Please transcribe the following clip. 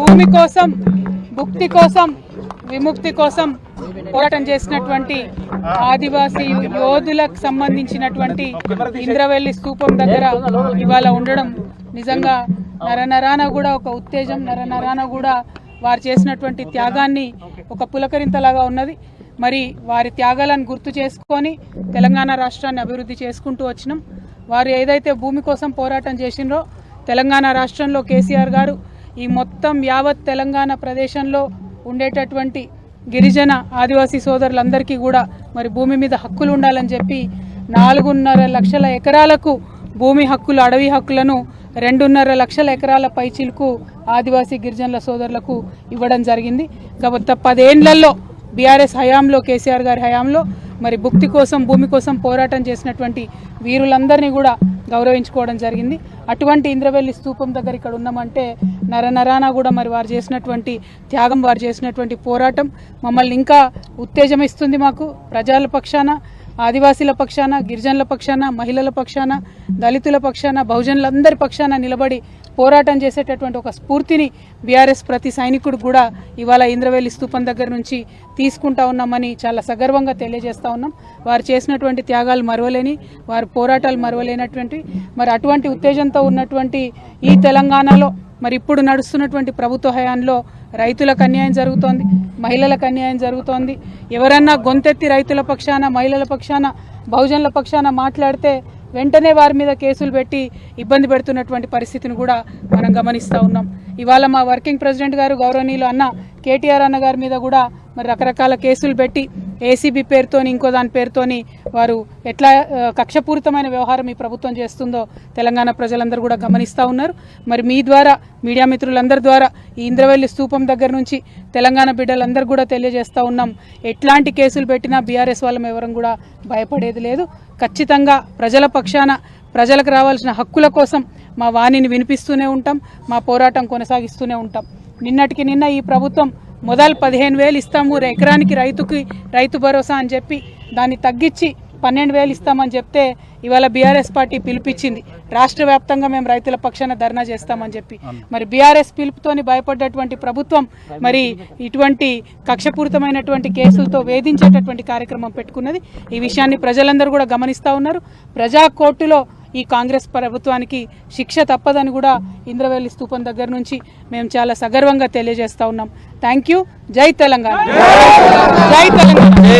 భూమి కోసం, భుక్తి కోసం, విముక్తి కోసం పోరాటం చేసినటువంటి ఆదివాసీ యోధులకు సంబంధించినటువంటి ఇంద్రవెల్లి స్తూపం దగ్గర ఇవాళ ఉండడం నిజంగా నరనరాన కూడా ఒక ఉత్తేజం, నరనరాన కూడా వారు చేసినటువంటి త్యాగాన్ని ఒక పులకరింతలాగా ఉన్నది. మరి వారి త్యాగాలను గుర్తు చేసుకొని తెలంగాణ రాష్ట్రాన్ని అభివృద్ధి చేసుకుంటూ వచ్చినాం. వారు ఏదైతే భూమి కోసం పోరాటం చేసినరో తెలంగాణ రాష్ట్రంలో కేసీఆర్ గారు ఈ మొత్తం యావత్ తెలంగాణ ప్రదేశంలో ఉండేటటువంటి గిరిజన ఆదివాసీ సోదరులందరికీ కూడా మరి భూమి మీద హక్కులు ఉండాలని చెప్పి 4.5 లక్షల ఎకరాలకు భూమి హక్కులు, అడవి హక్కులను 2.5 లక్షల ఎకరాల పైచిలకు ఆదివాసీ గిరిజనుల సోదరులకు ఇవ్వడం జరిగింది. కాబట్టి 10 ఏళ్లలో బీఆర్ఎస్ హయాంలో, కేసీఆర్ గారి హయాంలో మరి భుక్తి కోసం, భూమి కోసం పోరాటం చేసినటువంటి వీరులందరినీ కూడా గౌరవించుకోవడం జరిగింది. అటువంటి ఇంద్రవెల్లి స్తూపం దగ్గర ఇక్కడ ఉన్నామంటే నరనరాన కూడా మరి వారు చేసినటువంటి త్యాగం, వారు చేసినటువంటి పోరాటం మమ్మల్ని ఇంకా ఉత్తేజమిస్తుంది. మాకు ప్రజల పక్షాన, ఆదివాసీల పక్షాన, గిరిజనుల పక్షాన, మహిళల పక్షాన, దళితుల పక్షాన, బహుజనులందరి పక్షాన నిలబడి పోరాటం చేసేటటువంటి ఒక స్ఫూర్తిని బీఆర్ఎస్ ప్రతి సైనికుడు కూడా ఇవాళ ఇంద్రవెల్లి స్తూపం దగ్గర నుంచి తీసుకుంటా ఉన్నామని చాలా సగర్వంగా తెలియజేస్తూ ఉన్నాం. వారు చేసినటువంటి త్యాగాలు మరవలేని, వారి పోరాటాలు మరవలేనటువంటి మరి అటువంటి ఉత్తేజంతో ఉన్నటువంటి ఈ తెలంగాణలో మరి ఇప్పుడు నడుస్తున్నటువంటి ప్రభుత్వ హయాంలో రైతులకు అన్యాయం జరుగుతోంది, మహిళలకు అన్యాయం జరుగుతోంది. ఎవరన్నా గొంతెత్తి రైతుల పక్షాన, మహిళల పక్షాన, బహుజనుల పక్షాన మాట్లాడితే వెంటనే వారి మీద కేసులు పెట్టి ఇబ్బంది పెడుతున్నటువంటి పరిస్థితిని కూడా మనం గమనిస్తూ ఉన్నాం. ఇవాళ మా వర్కింగ్ ప్రెసిడెంట్ గారు గౌరవనీయులు అన్న కేటీఆర్ అన్న గారి మీద కూడా మరి రకరకాల కేసులు పెట్టి ఏసీబీ పేరుతోని, ఇంకో దాని పేరుతోని వారు ఎట్లా కక్షపూరితమైన వ్యవహారం ఈ ప్రభుత్వం చేస్తుందో తెలంగాణ ప్రజలందరూ కూడా గమనిస్తూ ఉన్నారు. మరి మీ ద్వారా, మీడియా మిత్రులందరి ద్వారా ఈ ఇంద్రవెల్లి స్తూపం దగ్గర నుంచి తెలంగాణ బిడ్డలందరూ కూడా తెలియజేస్తూ ఉన్నాం, ఎట్లాంటి కేసులు పెట్టినా బీఆర్ఎస్ వాళ్ళం ఎవరం కూడా భయపడేది లేదు. ఖచ్చితంగా ప్రజల పక్షాన, ప్రజలకు రావాల్సిన హక్కుల కోసం మా వాణిని వినిపిస్తూనే ఉంటాం, మా పోరాటం కొనసాగిస్తూనే ఉంటాం. నిన్నటికి నిన్న ఈ ప్రభుత్వం మొదలు 15,000 ఇస్తాము ఎకరానికి రైతు భరోసా అని చెప్పి దాన్ని తగ్గించి 12,000 ఇస్తామని చెప్తే ఇవాళ బీఆర్ఎస్ పార్టీ పిలిపించింది, రాష్ట్ర వ్యాప్తంగా మేము రైతుల పక్షాన ధర్నా చేస్తామని చెప్పి. మరి బీఆర్ఎస్ పిలుపుతోని భయపడ్డటువంటి ప్రభుత్వం మరి ఇటువంటి కక్షపూరితమైనటువంటి కేసులతో వేధించేటటువంటి కార్యక్రమం పెట్టుకున్నది. ఈ విషయాన్ని ప్రజలందరూ కూడా గమనిస్తూ ఉన్నారు. ప్రజా కోర్టులో ఈ కాంగ్రెస్ ప్రభుత్వానికి శిక్ష తప్పదని కూడా ఇంద్రవెల్లి స్తూపం దగ్గర నుంచి మేము చాలా సగర్వంగా తెలియజేస్తా ఉన్నాం. Thank you. జై తెలంగాణ, జై తెలంగాణ.